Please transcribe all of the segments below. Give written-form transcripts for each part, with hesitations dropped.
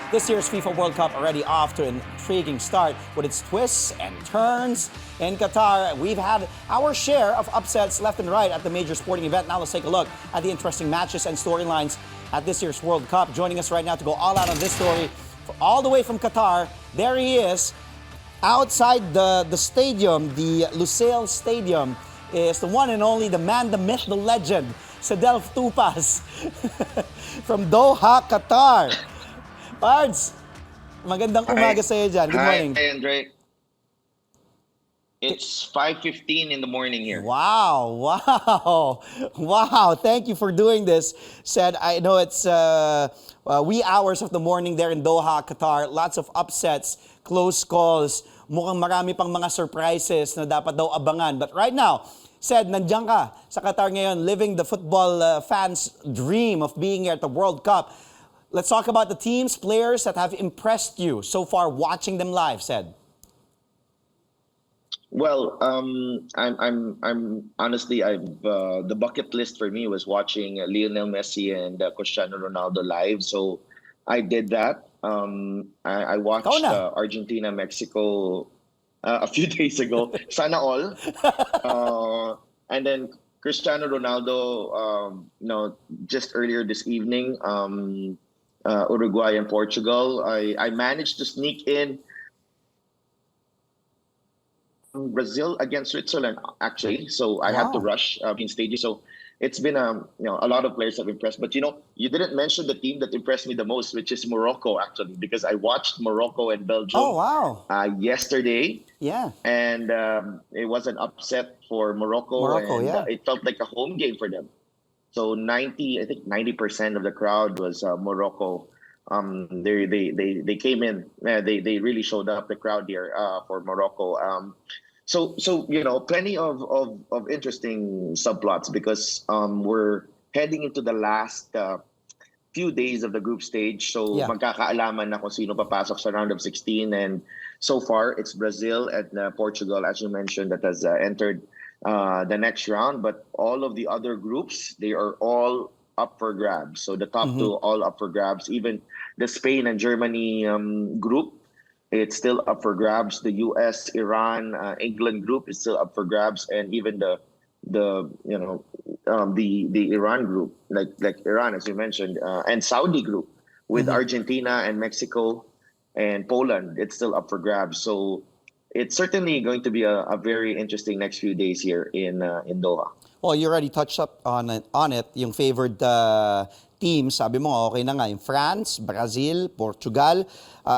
This year's FIFA World Cup already off to an intriguing start with its twists and turns. In Qatar, we've had our share of upsets left and right at the major sporting event. Now let's take a look at the interesting matches and storylines at this year's World Cup. Joining us right now to go all out on this story, all the way from Qatar, there he is. Outside the stadium, the Lusail Stadium, is the one and only, the man, the myth, the legend, Cedelf Tupas from Doha, Qatar. Pards, magandang umaga sa iyo dyan. Good morning. Hi, Andre. It's 5:15 in the morning here. Wow. Thank you for doing this. Said, I know it's wee hours of the morning there in Doha, Qatar. Lots of upsets, close calls. Mukhang marami pang mga surprises na dapat daw abangan. But right now, said, nandiyan ka sa Qatar ngayon, living the football fans' dream of being here at the World Cup. Let's talk about the teams, players that have impressed you so far watching them live, said. Well, I'm honestly, the bucket list for me was watching Lionel Messi and Cristiano Ronaldo live. So I did that. I watched Argentina, Mexico a few days ago. Sana all. And then Cristiano Ronaldo, just earlier this evening, Uruguay and Portugal. I managed to sneak in Brazil against Switzerland, actually. So I had to rush in stages. So it's been a lot of players have impressed. But you didn't mention the team that impressed me the most, which is Morocco, actually, because I watched Morocco and Belgium yesterday. Yeah. And it was an upset for Morocco, and it felt like a home game for them. So 90% of the crowd was Morocco. They came in. They really showed up, the crowd here for Morocco. So plenty of interesting subplots because we're heading into the last few days of the group stage. So magkakaalaman na kung sino papasok sa round of 16, and so far it's Brazil and Portugal, as you mentioned, that has entered the next round. But all of the other groups, they are all up for grabs. So the top two all up for grabs. Even the Spain and Germany group, it's still up for grabs. The US, Iran, England group is still up for grabs, and even the Iran group, like Iran, as you mentioned, and Saudi group with Argentina and Mexico and Poland, it's still up for grabs. So it's certainly going to be a very interesting next few days here in Doha. Well, you already touched up on it. Yung favored team, sabi mo, okay na nga. Yung France, Brazil, Portugal.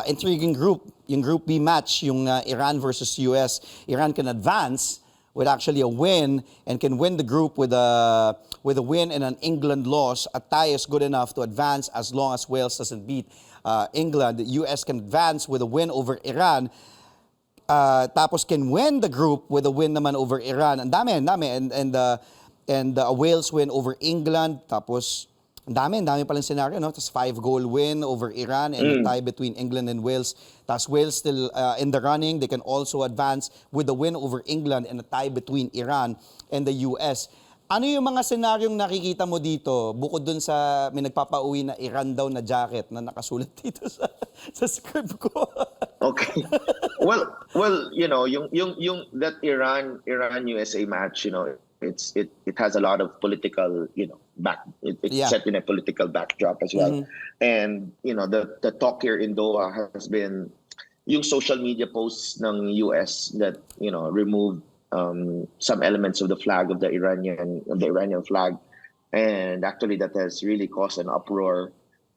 Intriguing group. Yung Group B match, yung Iran versus US. Iran can advance with actually a win and can win the group with a win and an England loss. A tie is good enough to advance as long as Wales doesn't beat England. The US can advance with a win over Iran. Tapos can win the group with a win naman over Iran. Ang dami. And a Wales win over England. Tapos ang dami palang scenario, no? Tapos 5-goal win over Iran and a tie between England and Wales. Tapos Wales still in the running. They can also advance with a win over England and a tie between Iran and the US. Ano yung mga senaryong nakikita mo dito bukod dun sa may nagpapauwi na Iran daw na jacket na nakasulat dito sa script ko? Okay. Well, yung that Iran USA match, it has a lot of political, it's set in a political backdrop as well. And the talk here in Doha has been yung social media posts ng US that removed some elements of the flag of the Iranian flag, and actually that has really caused an uproar.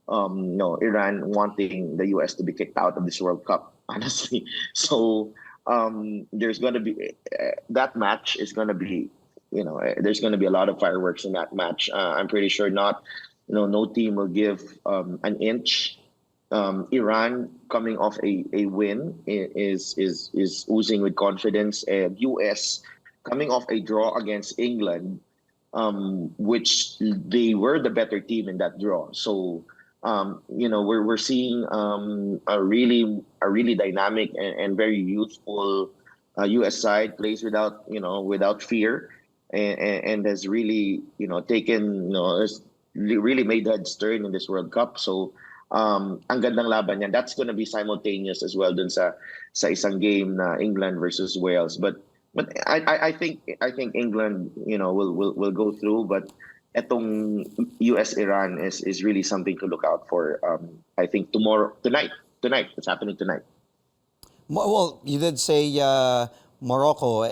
Iran wanting the US to be kicked out of this World Cup, honestly. So there's going to be that match is going to be, there's going to be a lot of fireworks in that match. I'm pretty sure no team will give an inch. Iran coming off a win is oozing with confidence, and US coming off a draw against England, which they were the better team in that draw. So we're seeing a really dynamic and very youthful US side, plays without fear, and has really taken has really made heads turn in this World Cup. So Ang gandang laban yan. That's gonna be simultaneous as well dun sa isang game na England versus Wales. But I think England, will go through. But etong US-Iran is really something to look out for. I think tonight, it's happening tonight. Well, you did say Morocco.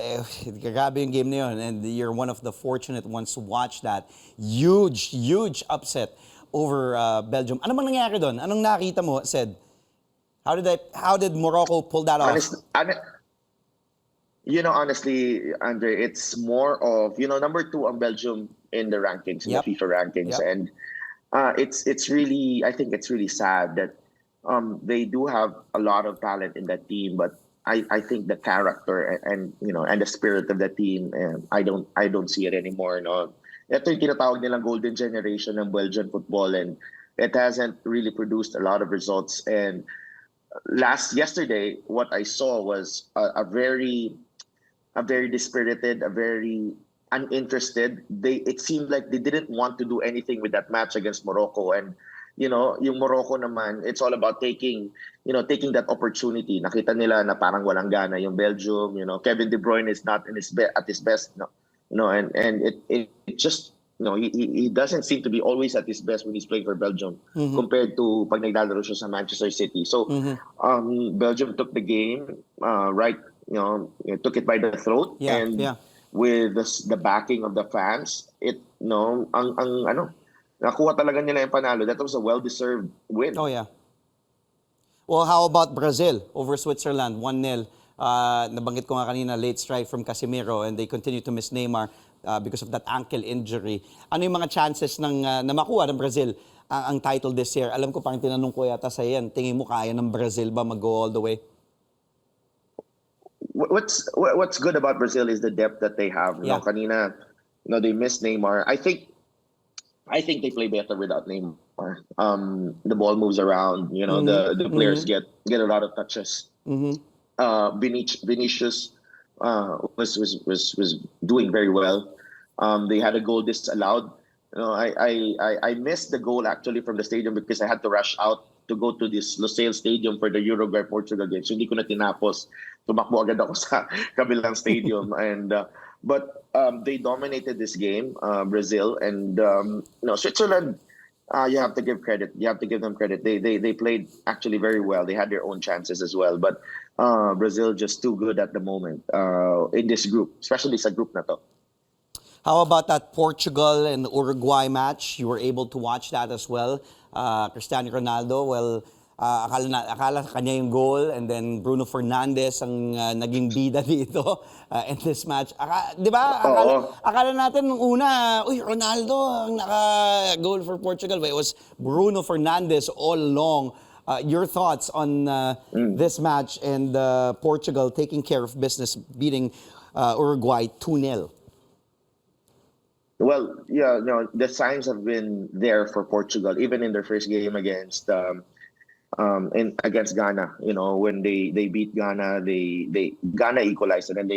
Grabe yung game na yun, and you're one of the fortunate ones to watch that. Huge upset over Belgium. Ano bang nangyari doon? Anong nakita mo, Sed? How did Morocco pull that off? Honestly, Andre, it's more of, number 2 on Belgium in the rankings, in the FIFA rankings. Yep. And it's really, I think it's really sad that they do have a lot of talent in that team, but I think the character and the spirit of the team, I don't see it anymore. No, ito yung tinatawag nilang golden generation ng Belgian football, and it hasn't really produced a lot of results. And yesterday, what I saw was a very dispirited, a very uninterested. It seemed like they didn't want to do anything with that match against Morocco. And yung Morocco naman, it's all about taking that opportunity. Nakita nila na parang walang gana yung Belgium. Kevin De Bruyne is not at his best. And it just, he doesn't seem to be always at his best when he's playing for Belgium compared to pag naglalaro siya sa Manchester City. So Belgium took the game right, took it by the throat, with the backing of the fans, nakuha talaga nila yung panalo. That was a well-deserved win. Oh, yeah. Well, how about Brazil over Switzerland? 1-0. Nabanggit ko nga kanina, late strike from Casemiro, and they continue to miss Neymar because of that ankle injury. Ano yung mga chances na makuha ng Brazil ang title this year? Alam ko, parang tinanong ko yata sa yan, tingin mo kaya ng Brazil ba mag-go all the way? What's good about Brazil is the depth that they have. Yeah. Kanina, they missed Neymar. I think they play better without Neymar. The ball moves around. The players get a lot of touches. Vinicius was doing very well. They had a goal disallowed. I missed the goal actually from the stadium because I had to rush out to go to this Lusail Stadium for the Uruguay-Portugal game. So hindi ko na tinapos. Tumakbo agad ako sa kabilang stadium. But they dominated this game, Brazil, and Switzerland. You have to give credit. You have to give them credit. They played actually very well. They had their own chances as well. But Brazil just too good at the moment in this group, especially sa group na to. How about that Portugal and Uruguay match? You were able to watch that as well. Cristiano Ronaldo, well, akala kanya yung goal, and then Bruno Fernandes ang naging bida dito in this match. Di ba? Akala natin nung una, Ronaldo ang naka-goal for Portugal. But it was Bruno Fernandes all along. Your thoughts on this match and Portugal taking care of business, beating Uruguay 2-0? Well, yeah, the signs have been there for Portugal, even in their first game against Ghana. When they beat Ghana, Ghana equalized, and then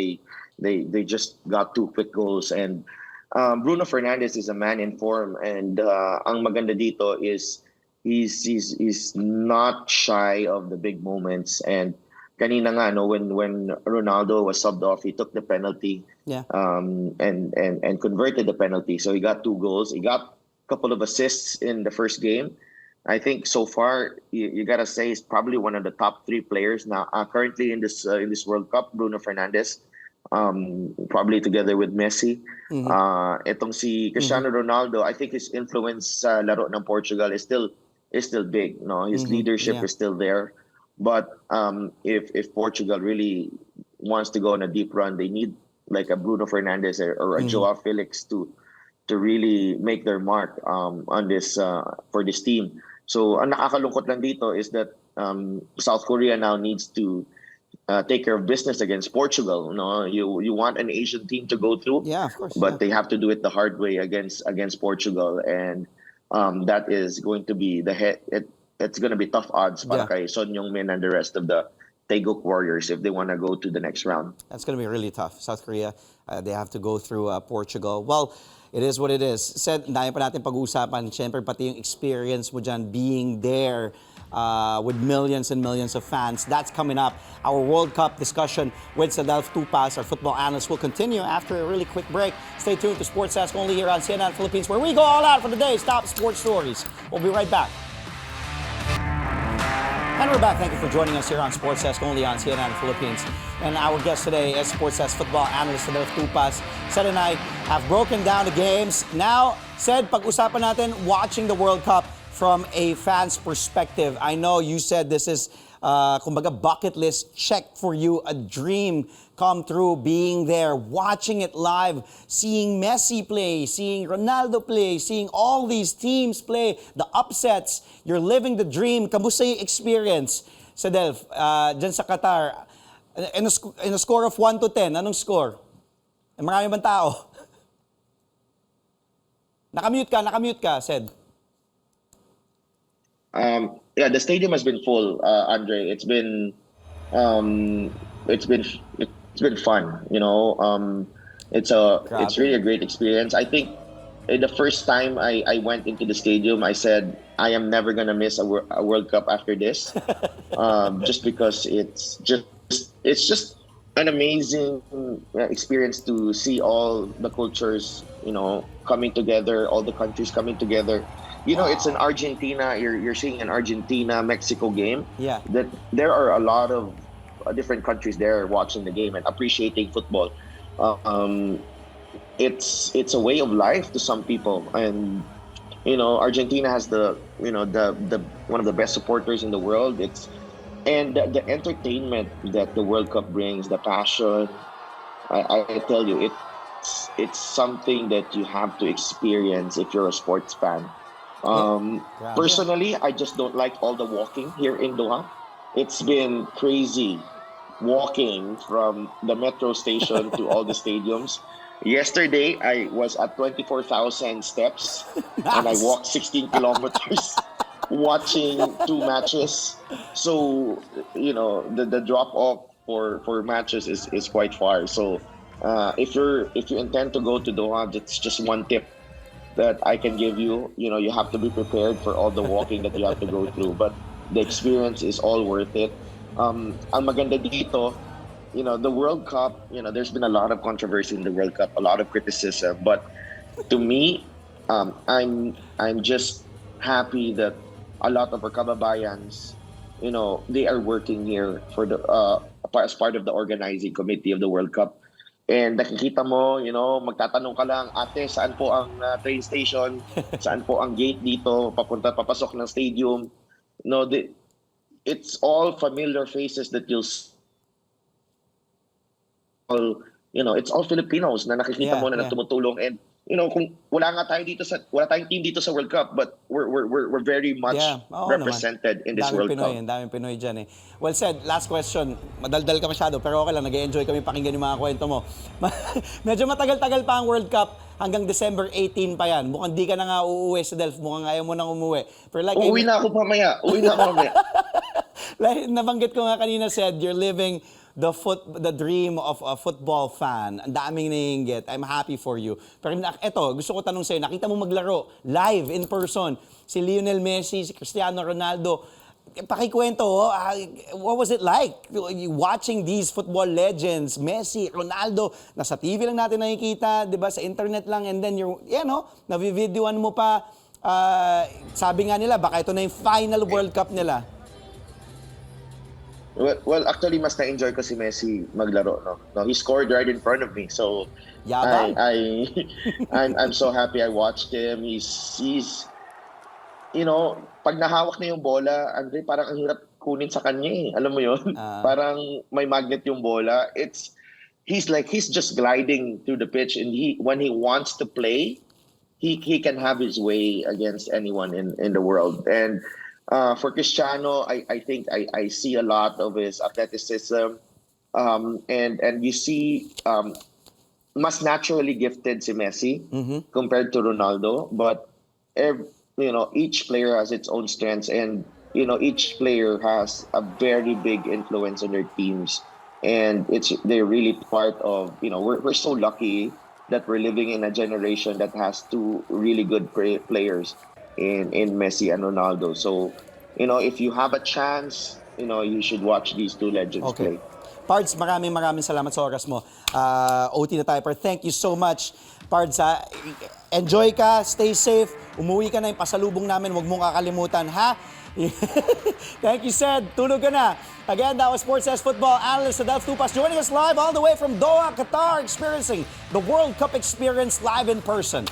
they just got 2 quick goals. And Bruno Fernandes is a man in form, and ang maganda dito is he's not shy of the big moments. And kanina nga, when Ronaldo was subbed off, he took the penalty. Yeah. And converted the penalty. So he got 2 goals. He got a couple of assists in the first game. I think so far, you gotta say he's probably one of the top 3 players now currently in this World Cup. Bruno Fernandes, probably together with Messi. Etong si Cristiano Ronaldo, I think his influence sa laro ng Portugal is still big. His leadership is still there. But if Portugal really wants to go on a deep run, they need like a Bruno Fernandes or a Joao Felix to really make their mark on this for this team. So ang nakakalungkot lang dito is that South Korea now needs to take care of business against Portugal. You want an Asian team to go through, yeah, of course, but they have to do it the hard way against Portugal, and that is going to be it's going to be tough odds para kay Son Heung-min and the rest of the Taeguk Warriors if they want to go to the next round. That's going to be really tough. South Korea, they have to go through Portugal. Well, It is what it is. Said, dahil pa natin pag-uusapan, syempre pati yung experience mo dyan, being there with millions and millions of fans. That's coming up. Our World Cup discussion with Cedelf Tupas, our football analyst, will continue after a really quick break. Stay tuned to Sports Desk only here on CNN Philippines, where we go all out for the day's top sports stories. We'll be right back. And we're back. Thank you for joining us here on Sports Desk only on CNN Philippines. And our guest today is Sports Desk football analyst Cedelf Tupas. Sed and I have broken down the games. Now, Sed, pag-usapan natin watching the World Cup from a fan's perspective. I know you said this is, kumbaga, bucket list check for you, a dream come true, being there, watching it live, seeing Messi play, seeing Ronaldo play, seeing all these teams play, the upsets, you're living the dream. Kamusta yung experience, Cedelf, dyan sa Qatar? In a score of 1 to 10, anong score? Marami bang tao? Nakamute ka, Sed. Yeah, the stadium has been full, Andre. It's been fun, you know. It's really a great experience. I think the first time I went into the stadium, I said I am never gonna miss a World Cup after this, just because it's just an amazing experience to see all the cultures, you know, coming together, all the countries coming together. You know, it's in Argentina. You're seeing an Argentina-Mexico game. Yeah. That there are a lot of different countries there watching the game and appreciating football. It's a way of life to some people, and you know, Argentina has the one of the best supporters in the world. And the entertainment that the World Cup brings, the passion. I tell you, it's something that you have to experience if you're a sports fan. Personally, I just don't like all the walking here in Doha. It's been crazy walking from the metro station to all the stadiums. Yesterday, I was at 24,000 steps and I walked 16 kilometers watching 2 matches. So, you know, the drop off for matches is quite far. So, if you intend to go to Doha, that's just one tip that I can give you. You know, you have to be prepared for all the walking that you have to go through, but the experience is all worth it. Ang maganda dito, you know, the World Cup, you know, there's been a lot of controversy in the World Cup, a lot of criticism, but to me, I'm just happy that a lot of our kababayans, you know, they are working here for the as part of the organizing committee of the World Cup. And nakikita mo, you know, magtatanong ka lang, ate, saan po ang train station? Saan po ang gate dito? Papasok ng stadium? No, it's all familiar faces that it's all Filipinos na nakikita mo na tumutulong. And you know, kung wala tayong team dito sa World Cup, but we're very much represented in this World Cup. Ang daming Pinoy dyan eh. Well said, last question. Madaldal ka masyado, pero okay lang, nag-enjoy kami pakinggan yung mga kwento mo. Medyo matagal-tagal pa ang World Cup, hanggang December 18 pa yan. Mukhang di ka na nga uuwi, Cedelf. Mukhang ayaw mo nang umuwi. Pero like, Uwi na ako mamaya. Like, nabanggit ko nga kanina, said, you're living the dream of a football fan. Ang daming naiinggit. I'm happy for you. Pero eto, gusto ko tanong sa'yo, nakita mo maglaro live, in person, si Lionel Messi, si Cristiano Ronaldo. Pakikwento, what was it like watching these football legends, Messi, Ronaldo, nasa TV lang natin nakikita, di ba, sa internet lang, and then navivideoan mo pa, sabi nga nila, baka ito na yung final World Cup nila. Well, actually, mas na-enjoy ko si Messi maglaro. No, he scored right in front of me, so I'm so happy I watched him. He's you know, pag nahawak na yung bola, Andre, parang ang hirap kunin sa kanya eh. Alam mo yun? Parang may magnet yung bola. He's just gliding through the pitch, and when he wants to play, he can have his way against anyone in the world. And for Cristiano, I think I see a lot of his athleticism, and you see mas naturally gifted si Messi compared to Ronaldo, but you know, each player has its own strengths, and you know, each player has a very big influence on their teams, and they're really part of, you know, we're so lucky that we're living in a generation that has two really good players in Messi and Ronaldo. So, if you have a chance, you should watch these two legends Okay. play. Pards, maraming salamat sa oras mo. OT na tayo, pero thank you so much. Pards, enjoy ka, stay safe, umuwi ka na yung pasalubong namin, huwag mong kakalimutan, ha? Thank you, Sed. Tulog ka na. Again, that was Sports Desk Football analyst Cedelf Tupas joining us live all the way from Doha, Qatar, experiencing the World Cup experience live in person.